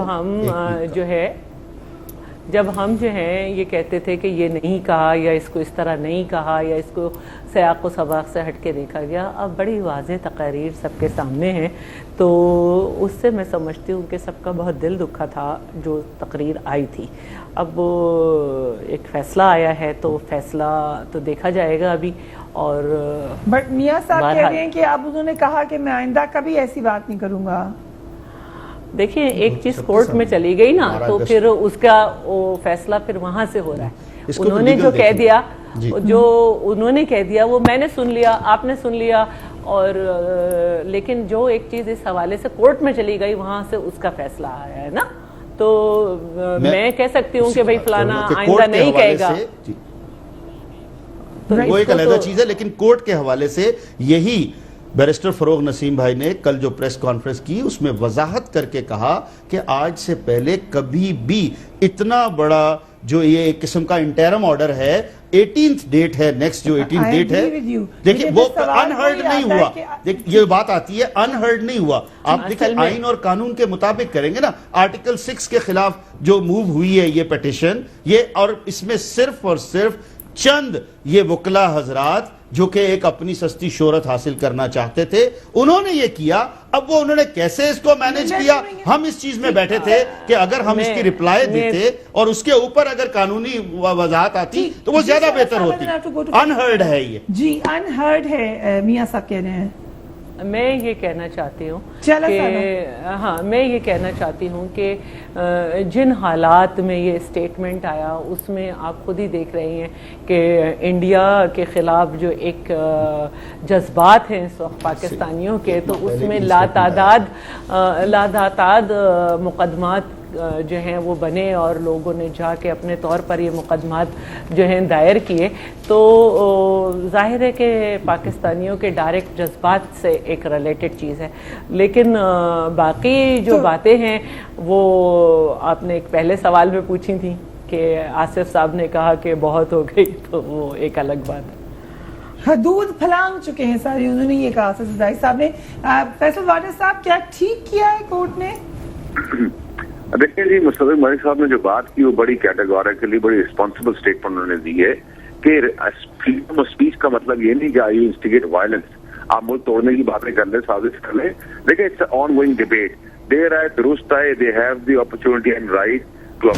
ہم جو ہیں یہ کہتے تھے کہ یہ نہیں کہا، یا اس کو اس طرح نہیں کہا، یا اس کو سیاق و سباق سے ہٹ کے دیکھا گیا۔ اب بڑی واضح تقاریر سب کے سامنے ہیں، تو اس سے میں سمجھتی ہوں کہ سب کا بہت دل دکھا تھا جو تقریر آئی تھی۔ اب ایک فیصلہ آیا ہے تو فیصلہ تو دیکھا جائے گا ابھی، اور بٹ میاں صاحب کہہ رہے ہیں کہ اب انہوں نے کہا کہ میں آئندہ کبھی ایسی بات نہیں کروں گا۔ دیکھیں ایک چیز کورٹ میں چلی گئی نا تو پھر اس کا فیصلہ پھر وہاں سے ہو رہا ہے۔ انہوں نے جو کہہ دیا وہ میں نے سن لیا، آپ نے سن لیا، اور لیکن جو ایک چیز اس حوالے سے کورٹ میں چلی گئی وہاں سے اس کا فیصلہ آیا ہے نا، تو میں کہہ سکتی ہوں کہ بھائی فلانا آئندہ نہیں کہے گا، وہ ایک علیحدہ چیز ہے۔ لیکن کورٹ کے حوالے سے یہی بیرسٹر فروغ نسیم بھائی نے کل جو پریس کانفرنس کی اس میں وضاحت کر کے کہا کہ آج سے پہلے کبھی بھی اتنا بڑا جو یہ ایک قسم کا انٹرم آرڈر ہے، 18th ڈیٹ ہے، نیکسٹ جو 18th ڈیٹ ہے، دیکھیں وہ انہرڈ نہیں ہوا۔ یہ بات آتی ہے انہرڈ نہیں ہوا، آپ دیکھیں آئین اور قانون کے مطابق کریں گے نا۔ آرٹیکل 6 کے خلاف جو موو ہوئی ہے یہ پیٹیشن، یہ اور اس میں صرف اور صرف چند یہ وکلا حضرات جو کہ ایک اپنی سستی شہرت حاصل کرنا چاہتے تھے، انہوں نے یہ کیا۔ اب وہ انہوں نے کیسے اس کو مینج کیا، ہم اس چیز میں بیٹھے تھے کہ اگر ہم اس کی رپلائی دیتے اور اس کے اوپر اگر قانونی وضاحت آتی تو وہ زیادہ بہتر ہوتی۔ انہرڈ ہے یہ، جی انہرڈ ہے، میاں صاحب کہہ رہے ہیں میں یہ کہنا چاہتی ہوں چلو کہ ہاں میں یہ کہنا چاہتی ہوں کہ جن حالات میں یہ اسٹیٹمنٹ آیا اس میں آپ خود ہی دیکھ رہے ہیں کہ انڈیا کے خلاف جو ایک جذبات ہیں اس وقت پاکستانیوں کے، تو اس میں لاتعداد مقدمات جو ہیں وہ بنے اور لوگوں نے جا کے اپنے طور پر یہ مقدمات جو ہیں دائر کیے، تو ظاہر ہے کہ پاکستانیوں کے ڈائریکٹ جذبات سے ایک ریلیٹڈ چیز ہے، لیکن باقی جو باتیں ہیں وہ آپ نے ایک پہلے سوال میں پوچھی تھیں کہ آصف صاحب نے کہا کہ بہت ہو گئی، تو وہ ایک الگ بات ہے۔ حدود پھلانگ چکے ہیں ساری، انہوں نے یہ کہا زاہد صاحب نے۔ فیصل واڈر صاحب، کیا ٹھیک کیا ہے کورٹ نے؟ دیکھیں جی، مصطفی ملک صاحب نے جو بات کی وہ بڑی کیٹیگوریکلی بڑی رسپانسبل اسٹیٹمنٹ انہوں نے دی ہے کہ فریڈم آف اسپیچ کا مطلب یہ نہیں کہ آئی یو انسٹیگیٹ وائلنس، آپ ملک توڑنے کی باتیں کر لیں، سازش کر لیں، لیکن اٹس آن گوئنگ ڈبیٹ، دیر ہے درست ہے، they have the opportunity and right to